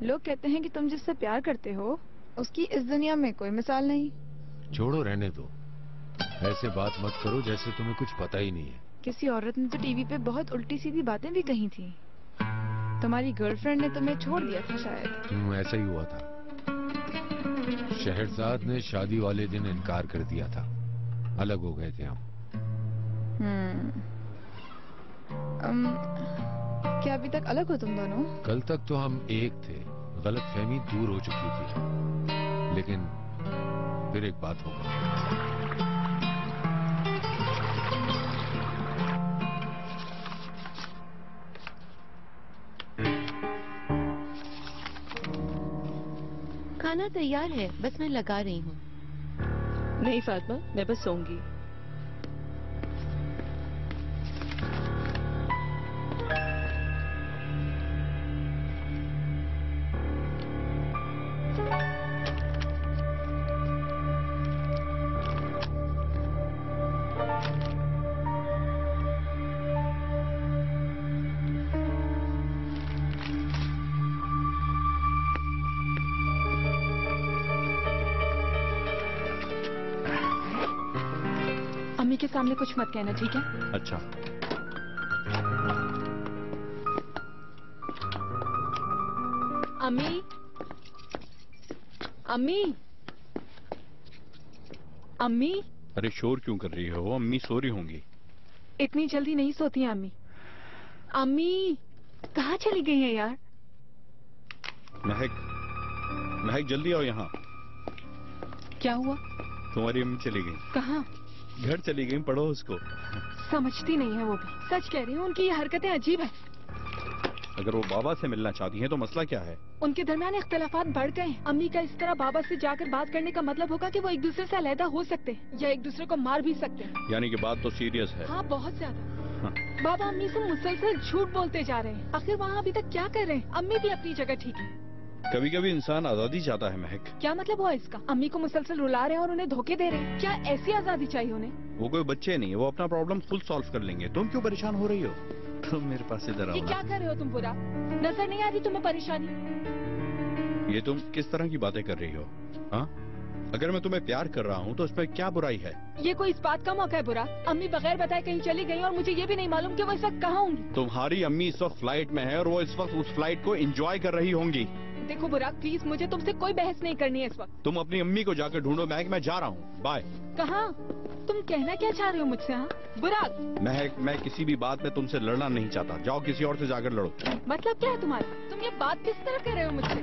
लोग कहते हैं कि तुम जिससे प्यार करते हो उसकी इस दुनिया में कोई मिसाल नहीं। छोड़ो, रहने दो। ऐसे बात मत करो जैसे तुम्हें कुछ पता ही नहीं है। किसी औरत ने तो टीवी पे बहुत उल्टी सीधी बातें भी कही थी। तुम्हारी गर्लफ्रेंड ने तुम्हें छोड़ दिया था शायद। ऐसा ही हुआ था। शहरजाद ने शादी वाले दिन इनकार कर दिया था। अलग हो गए थे हम। क्या अभी तक अलग हो तुम दोनों? कल तक तो हम एक थे। गलतफहमी दूर हो चुकी थी, लेकिन फिर एक बात हो गई। खाना तैयार है, बस मैं लगा रही हूँ। नहीं फातिमा, मैं बस सोऊंगी। अम्मी के सामने कुछ मत कहना, ठीक है? अच्छा। अम्मी, अम्मी, अम्मी। अरे शोर क्यों कर रही हो? अम्मी सो रही होंगी। इतनी जल्दी नहीं सोती हैं अम्मी। अम्मी कहाँ चली गई हैं यार? महक, महक जल्दी आओ यहाँ। क्या हुआ? तुम्हारी अम्मी चली गई। कहाँ? घर चली गई, पढ़ो उसको। समझती नहीं है वो भी। सच कह रही हूँ, उनकी ये हरकतें अजीब है। अगर वो बाबा से मिलना चाहती हैं तो मसला क्या है? उनके दरमियान इख्तिलाफात बढ़ गए। अम्मी का इस तरह बाबा से जाकर बात करने का मतलब होगा कि वो एक दूसरे से अलहदा हो सकते हैं या एक दूसरे को मार भी सकते हैं। यानी कि बात तो सीरियस है। हाँ, बहुत ज्यादा। हाँ। बाबा अम्मी से मुसलसल झूठ बोलते जा रहे हैं। आखिर वहाँ अभी तक क्या कर रहे हैं? अम्मी भी अपनी जगह ठीक है। कभी कभी इंसान आजादी चाहता है महक। क्या मतलब हुआ इसका? अम्मी को मुसलसल रुला रहे हैं और उन्हें धोखे दे रहे हैं। क्या ऐसी आजादी चाहिए उन्हें? वो कोई बच्चे नहीं है, वो अपना प्रॉब्लम खुद सॉल्व कर लेंगे। तुम क्यों परेशान हो रही हो? तुम मेरे पास इधर आओ। ये क्या कर रहे हो तुम? बुरा नजर नहीं आ रही तुम्हें परेशानी? ये तुम किस तरह की बातें कर रही हो? हाँ, अगर मैं तुम्हें प्यार कर रहा हूँ तो इसमें क्या बुराई है? ये कोई इस बात का मौका है बुरा? अम्मी बगैर बताए कहीं चली गई और मुझे ये भी नहीं मालूम कि वो इस वक्त कहाँ होंगी। तुम्हारी अम्मी इस वक्त फ्लाइट में है और वो इस वक्त उस फ्लाइट को एंजॉय कर रही होंगी। देखो बुरा, प्लीज मुझे तुमसे कोई बहस नहीं करनी है इस वक्त। तुम अपनी अम्मी को जाकर ढूंढो महक, मैं जा रहा हूँ। बाय। कहाँ? तुम कहना क्या चाह रहे हो मुझसे? हाँ बुरा, महक, मैं किसी भी बात में तुमसे लड़ना नहीं चाहता। जाओ किसी और से जाकर लड़ो। मतलब क्या है तुम्हारा? तुम ये बात किस तरह कर रहे हो मुझसे?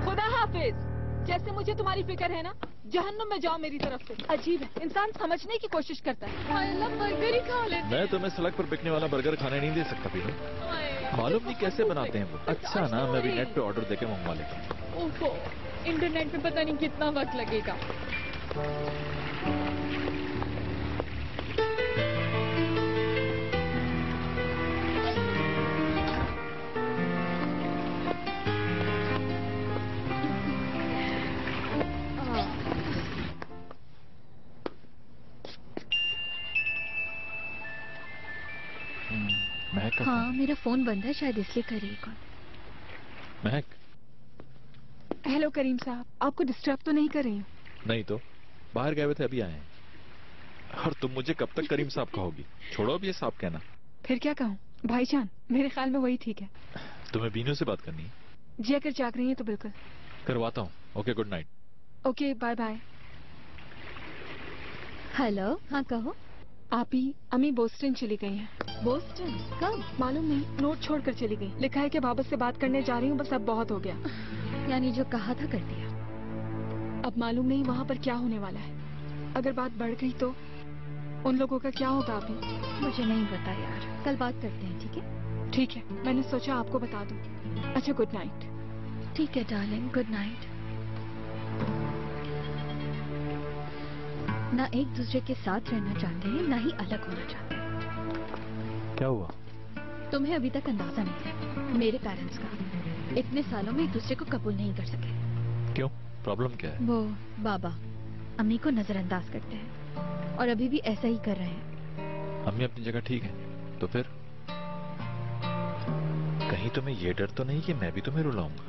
खुदा हाफिज। जैसे मुझे तुम्हारी फिक्र है ना, जहन्नुम में जाओ मेरी तरफ से। अजीब है, इंसान समझने की कोशिश करता है। बर्गर ही खा लेते। मैं तुम्हें सड़क पर बिकने वाला बर्गर खाने नहीं दे सकता पीनू। मालूम नहीं कैसे बनाते हैं वो। अच्छा ना, मैं भी नेट पे ऑर्डर देके मंगवा लेता हूँ। ओहो, इंटरनेट पे पता नहीं कितना वक्त लगेगा। महक का हाँ, मेरा फोन बंद है, शायद इसलिए कर रही है कॉल। महक। हेलो करीम साहब, आपको डिस्टर्ब तो नहीं कर रही हूँ? नहीं तो, बाहर गए हुए थे, अभी आए हैं। और तुम मुझे कब तक करीम साहब कहोगी? छोड़ो अब ये साहब कहना। फिर क्या कहूँ भाईजान? मेरे ख्याल में वही ठीक है। तुम्हें बीनू से बात करनी है? जी अगर जाग रही है तो बिल्कुल करवाता हूँ। Okay, good night. Okay, bye bye. Hello, हाँ कहो। आप ही, अम्मी बोस्टन चली गई हैं। बोस्टन? कब? मालूम नहीं, नोट छोड़कर चली गई। लिखा है कि बाबा से बात करने जा रही हूँ, बस अब बहुत हो गया। यानी जो कहा था कर दिया। अब मालूम नहीं वहाँ पर क्या होने वाला है। अगर बात बढ़ गई तो उन लोगों का क्या होगा? अभी मुझे नहीं पता यार, कल बात करते हैं, ठीक है? ठीक है, मैंने सोचा आपको बता दूं। अच्छा, गुड नाइट। ठीक है डार्लिंग, गुड नाइट। ना एक दूसरे के साथ रहना चाहते हैं, ना ही अलग होना चाहते हैं। क्या हुआ? तुम्हें अभी तक अंदाजा नहीं है मेरे पेरेंट्स का। इतने सालों में एक दूसरे को कबूल नहीं कर सके। क्यों? प्रॉब्लम क्या है? वो बाबा अम्मी को नजरअंदाज करते हैं और अभी भी ऐसा ही कर रहे हैं। अम्मी अपनी जगह ठीक है, तो फिर कहीं तुम्हें ये डर तो नहीं कि मैं भी तुम्हें रुलाऊंगा?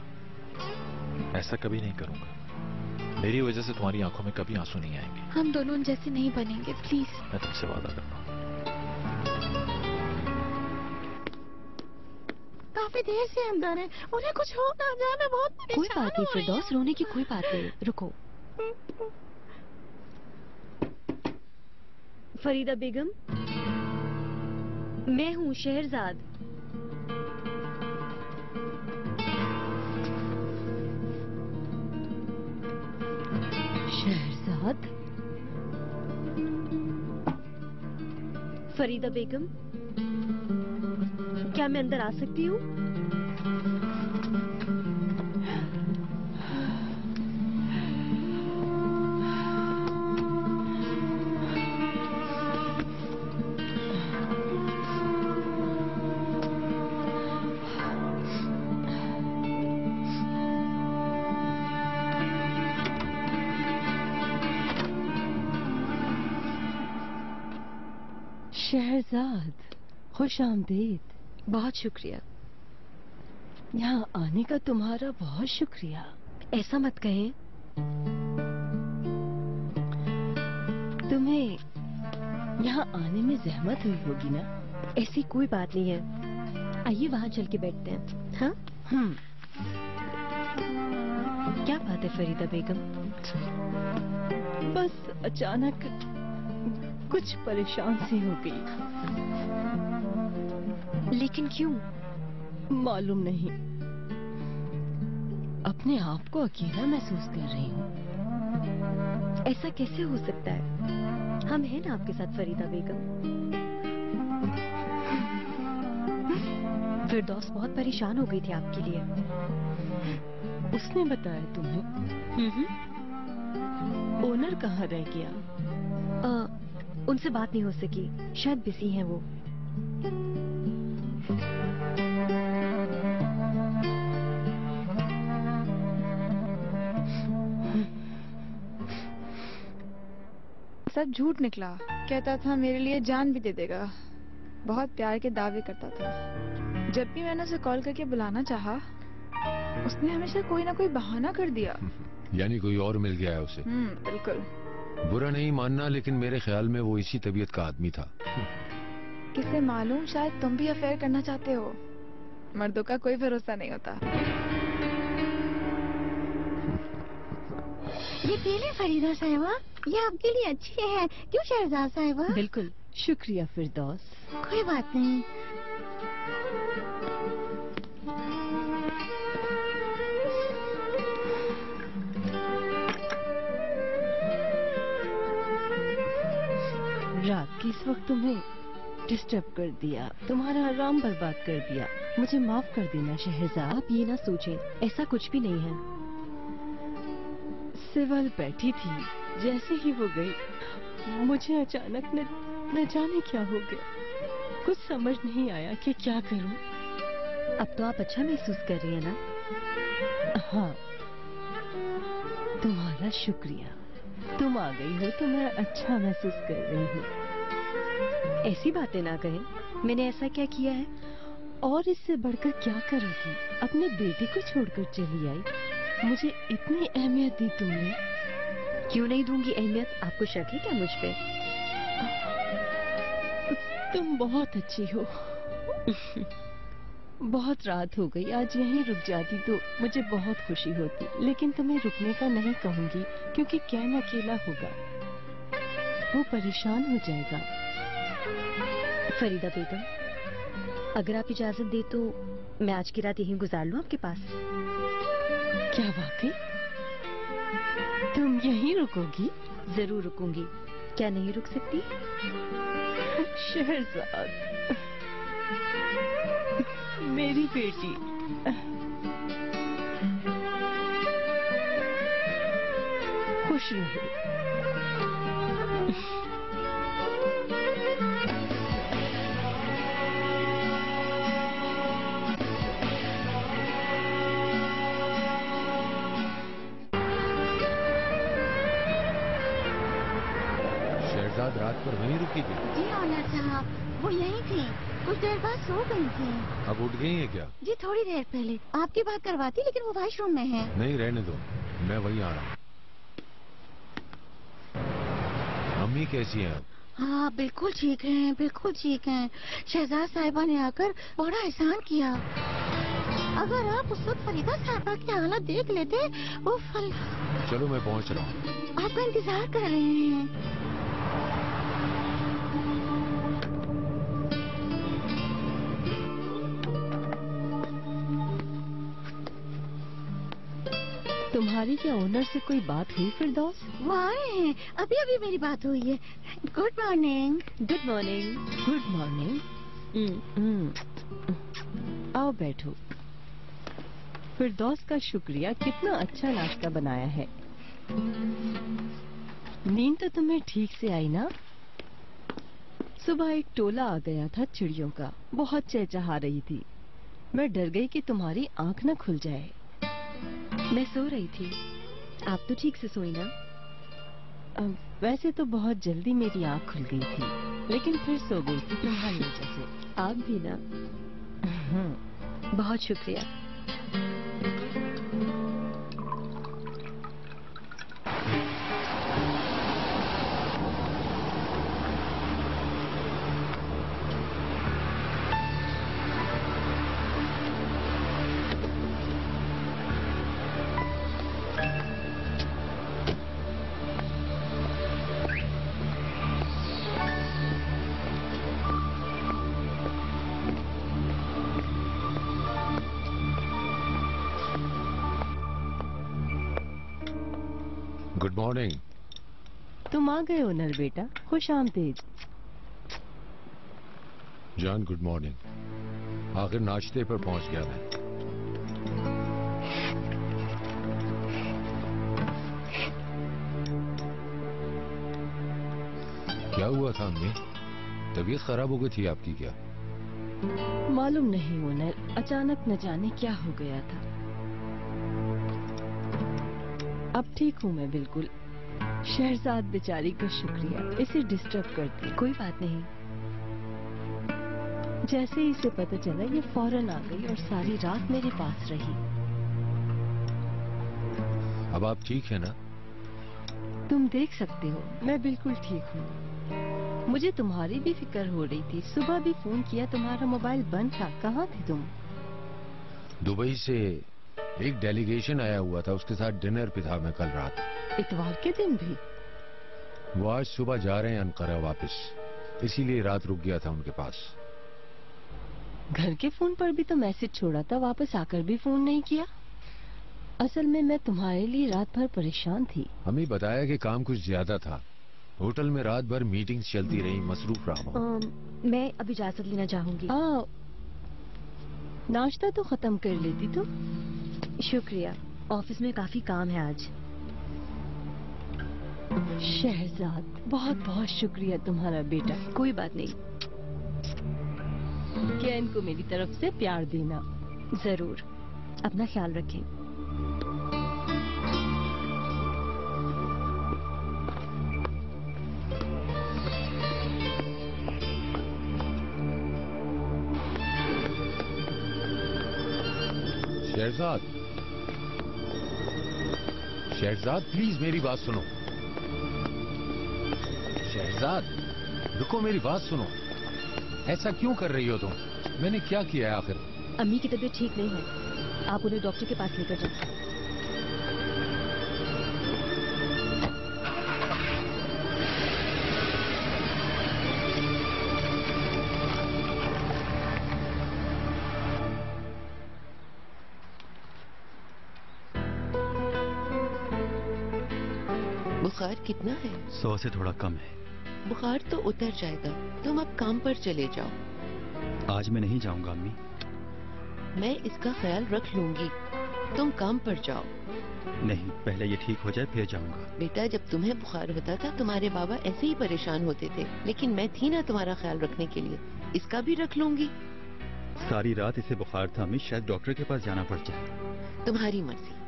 ऐसा कभी नहीं करूंगा। मेरी वजह से तुम्हारी आंखों में कभी आंसू नहीं आएंगे। हम दोनों उन जैसे नहीं बनेंगे, प्लीज। मैं तुमसे वादा करता हूँ। काफी देर से अंदर है, उन्हें कुछ हो ना जाए, मैं बहुत कोई परेशान बात नहीं हो फिरदौस, रही रोने की कोई बात नहीं, रुको। फरीदा बेगम, मैं हूँ शहरजाद। शहरजाद? फरीदा बेगम, क्या मैं अंदर आ सकती हूँ? शहरजाद, खुश आमदीद। बहुत शुक्रिया। यहाँ आने का तुम्हारा बहुत शुक्रिया। ऐसा मत कहें। तुम्हें यहाँ आने में जहमत हुई होगी ना? ऐसी कोई बात नहीं है। आइए वहाँ चल के बैठते हैं। हाँ? क्या बात है फरीदा बेगम? बस अचानक कुछ परेशान सी हो गई। लेकिन क्यों? मालूम नहीं, अपने आप को अकेला महसूस कर रही हूँ। ऐसा कैसे हो सकता है? हम हैं ना आपके साथ फरीदा बेगम। फिरदौस बहुत परेशान हो गई थी आपके लिए। उसने बताया तुम्हें? ओनर कहाँ रह गया? उनसे बात नहीं हो सकी, शायद बिजी हैं वो। सब झूठ निकला। कहता था मेरे लिए जान भी दे देगा, बहुत प्यार के दावे करता था। जब भी मैंने उसे कॉल करके बुलाना चाहा, उसने हमेशा कोई ना कोई बहाना कर दिया। यानी कोई और मिल गया है उसे। बिल्कुल। बुरा नहीं मानना, लेकिन मेरे ख्याल में वो इसी तबीयत का आदमी था। किसे मालूम, शायद तुम भी अफेयर करना चाहते हो। मर्दों का कोई भरोसा नहीं होता। ये पी ले फरीदा साहिबा, ये आपके लिए अच्छी है। क्यों शहरजाद साहिबा? बिल्कुल। शुक्रिया फिरदौस। कोई बात नहीं। रात की इस वक्त तुम्हें डिस्टर्ब कर दिया, तुम्हारा आराम बर्बाद कर दिया। मुझे माफ कर देना शहरजाद। आप ये ना सोचें, ऐसा कुछ भी नहीं है। सिवल बैठी थी, जैसे ही वो गई मुझे अचानक न जाने क्या हो गया। कुछ समझ नहीं आया कि क्या करूं। अब तो आप अच्छा महसूस कर रही हैं ना? हाँ, तुम्हारा शुक्रिया। तुम आ गई हो तो मैं अच्छा महसूस कर रही हूँ। ऐसी बातें ना कहें, मैंने ऐसा क्या किया है? और इससे बढ़कर क्या करोगी? अपने बेटे को छोड़कर चली आई। मुझे इतनी अहमियत दी तुमने। क्यों नहीं दूंगी अहमियत? आपको शक है क्या मुझ पे? तुम बहुत अच्छी हो। बहुत रात हो गई, आज यहीं रुक जाती तो मुझे बहुत खुशी होती। लेकिन तुम्हें रुकने का नहीं कहूंगी, क्योंकि कैन अकेला होगा, वो परेशान हो जाएगा। फरीदा बेगम, अगर आप इजाजत दे तो मैं आज की रात यहीं गुजार लूं आपके पास। क्या वाकई? तुम यहीं रुकोगी? जरूर रुकूंगी। क्या नहीं रुक सकती? शहरजाद, मेरी बेटी। खुश रहो। शहजाद रात पर वहीं रुकी थी? जी ऑनर साहब, वो यहीं थी। कुछ देर बाद सो गई थी। अब उठ गई है क्या? जी थोड़ी देर पहले आपकी बात करवाती, लेकिन वो वॉशरूम में है। नहीं, रहने दो, मैं वहीं आ रहा हूँ। अम्मी कैसी हैं? हाँ बिल्कुल ठीक हैं, बिल्कुल ठीक हैं। शहजाद साहिबा ने आकर बड़ा एहसान किया। अगर आप उस वक्त फरीदा साहिबा की हालत देख लेते, वो फल। चलो मैं पहुँच रहा हूँ। आपका इंतजार कर रहे हैं। तुम्हारी क्या ओनर से कोई बात हुई फिरदौस? वो आए हैं, अभी अभी मेरी बात हुई है। Good morning. Good morning. Good morning. आओ बैठो। फिरदौस का शुक्रिया, कितना अच्छा नाश्ता बनाया है। नींद तो तुम्हें ठीक से आई ना? सुबह एक टोला आ गया था चिड़ियों का, बहुत चहचहा रही थी। मैं डर गई कि तुम्हारी आंख न खुल जाए। मैं सो रही थी, आप तो ठीक से सोई ना? वैसे तो बहुत जल्दी मेरी आंख खुल गई थी, लेकिन फिर सो गई थी तुम्हारी वजह से। आप भी ना। बहुत शुक्रिया। Good morning. तुम आ गए ओनर बेटा, खुश आमदीद। जान गुड मॉर्निंग। आखिर नाश्ते पर पहुंच गया मैं। क्या हुआ था अम्मी? तबीयत खराब हो गई थी आपकी क्या? मालूम नहीं ओनर, अचानक न जाने क्या हो गया था। अब ठीक हूँ मैं बिल्कुल। शहजाद बेचारी का शुक्रिया, इसे डिस्टर्ब करती। कोई बात नहीं। जैसे ही इसे पता चला, ये फौरन आ गई और सारी रात मेरे पास रही। अब आप ठीक है ना? तुम देख सकते हो मैं बिल्कुल ठीक हूँ। मुझे तुम्हारी भी फिक्र हो रही थी। सुबह भी फोन किया, तुम्हारा मोबाइल बंद था। कहाँ थी तुम? दुबई से एक डेलीगेशन आया हुआ था, उसके साथ डिनर पे था मैं कल रात। इतवार के दिन भी? वो आज सुबह जा रहे हैं अनकरा वापस, इसीलिए रात रुक गया था उनके पास। घर के फोन पर भी तो मैसेज छोड़ा था, वापस आकर भी फोन नहीं किया। असल में मैं तुम्हारे लिए रात भर परेशान थी। हमें बताया कि काम कुछ ज्यादा था। होटल में रात भर मीटिंग्स चलती रही, मसरूफ रहा हूं। मैं अब इजाजत लेना चाहूंगी। नाश्ता तो खत्म कर लेती तो। शुक्रिया, ऑफिस में काफी काम है आज। शहजाद, बहुत बहुत शुक्रिया तुम्हारा बेटा। कोई बात नहीं। कैन को मेरी तरफ से प्यार देना। जरूर। अपना ख्याल रखें। शहजाद, शहजाद प्लीज मेरी बात सुनो। शहजाद रुको, मेरी बात सुनो। ऐसा क्यों कर रही हो तुम? मैंने क्या किया है आखिर? अम्मी की तबीयत ठीक नहीं है, आप उन्हें डॉक्टर के पास लेकर जाएं। बुखार कितना है? 100 से थोड़ा कम है। बुखार तो उतर जाएगा, तुम अब काम पर चले जाओ। आज मैं नहीं जाऊंगा अम्मी। मैं इसका ख्याल रख लूंगी, तुम काम पर जाओ। नहीं, पहले ये ठीक हो जाए फिर जाऊंगा। बेटा, जब तुम्हें बुखार होता था तुम्हारे बाबा ऐसे ही परेशान होते थे, लेकिन मैं थी ना तुम्हारा ख्याल रखने के लिए। इसका भी रख लूंगी। सारी रात इसे बुखार था अम्मी, शायद डॉक्टर के पास जाना पड़ जाए। तुम्हारी मर्जी।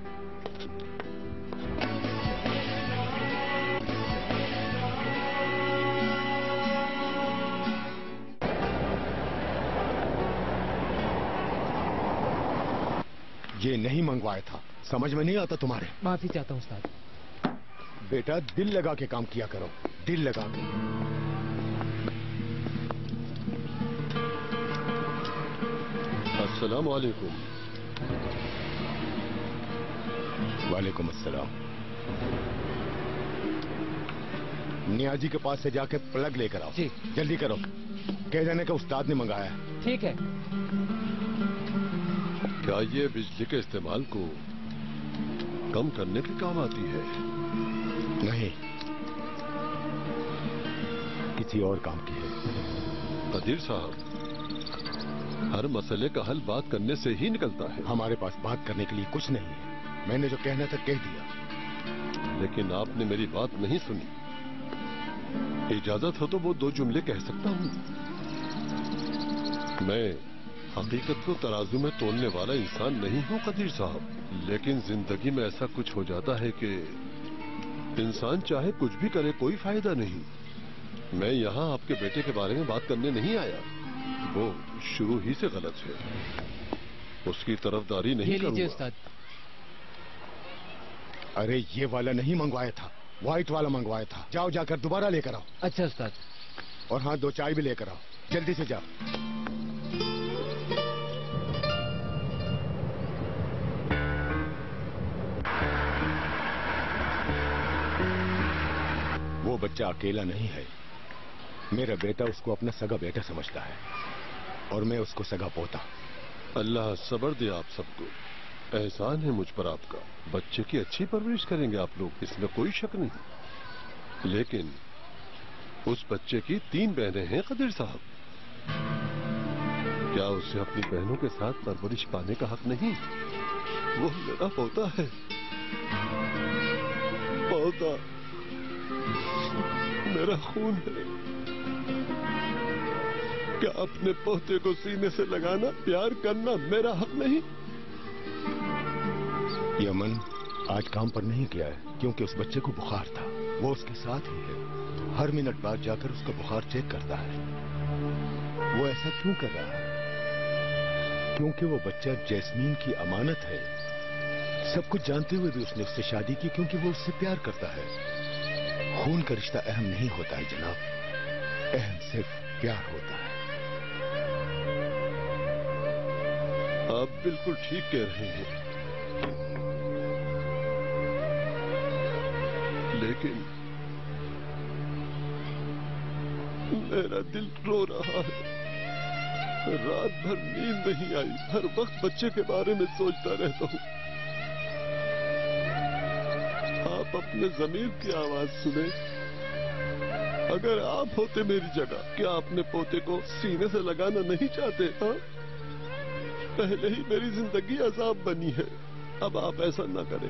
ये नहीं मंगवाया था। समझ में नहीं आता तुम्हारे? माफी चाहता हूँ उस्ताद। बेटा दिल लगा के काम किया करो, दिल लगा के। अस्सलाम वालेकुम। वालेकुम अस्सलाम। नियाजी के पास से जाके प्लग लेकर आओ। जी। जल्दी करो, कह देने का उस्ताद ने मंगाया है। ठीक है। क्या ये बिजली के इस्तेमाल को कम करने के काम आती है? नहीं, किसी और काम की है। कदीर साहब, हर मसले का हल बात करने से ही निकलता है। हमारे पास बात करने के लिए कुछ नहीं है। मैंने जो कहना था कह दिया। लेकिन आपने मेरी बात नहीं सुनी। इजाजत हो तो वो 2 जुमले कह सकता हूँ। मैं हकीकत को तराजू में तोलने वाला इंसान नहीं हूँ कदीर साहब, लेकिन जिंदगी में ऐसा कुछ हो जाता है कि इंसान चाहे कुछ भी करे कोई फायदा नहीं। मैं यहाँ आपके बेटे के बारे में बात करने नहीं आया। वो शुरू ही से गलत है, उसकी तरफदारी नहीं लीजिए करूंगा। उस्ताद। अरे ये वाला नहीं मंगवाया था, व्हाइट वाला मंगवाया था। जाओ जाकर दोबारा लेकर आओ। अच्छा उस्ताद। और हाँ, 2 चाय भी लेकर आओ, जल्दी से जाओ। वो बच्चा अकेला नहीं है। मेरा बेटा उसको अपना सगा बेटा समझता है और मैं उसको सगा पोता। अल्लाह सब्र दे आप सबको। एहसान है मुझ पर आपका। बच्चे की अच्छी परवरिश करेंगे आप लोग, इसमें कोई शक नहीं। लेकिन उस बच्चे की 3 बहनें हैं कदीर साहब। क्या उसे अपनी बहनों के साथ परवरिश पाने का हक नहीं? वो मेरा पोता है, पोता मेरा खून है। क्या अपने पोते को सीने से लगाना, प्यार करना मेरा हक नहीं? यमन आज काम पर नहीं गया है क्योंकि उस बच्चे को बुखार था। वो उसके साथ ही है, हर मिनट बाद जाकर उसका बुखार चेक करता है। वो ऐसा क्यों कर रहा है? क्योंकि वो बच्चा जैस्मीन की अमानत है। सब कुछ जानते हुए भी उसने उससे शादी की क्योंकि वो उससे प्यार करता है। खून का रिश्ता अहम नहीं होता है जनाब, अहम सिर्फ प्यार होता है। आप बिल्कुल ठीक कह रहे हैं, लेकिन मेरा दिल रो रहा है। रात भर नींद नहीं आई, हर वक्त बच्चे के बारे में सोचता रहता हूँ। आप अपने ज़मीर की आवाज सुने। अगर आप होते मेरी जगह, क्या अपने पोते को सीने से लगाना नहीं चाहते? हाँ? पहले ही मेरी जिंदगी अजाब बनी है, अब आप ऐसा ना करें।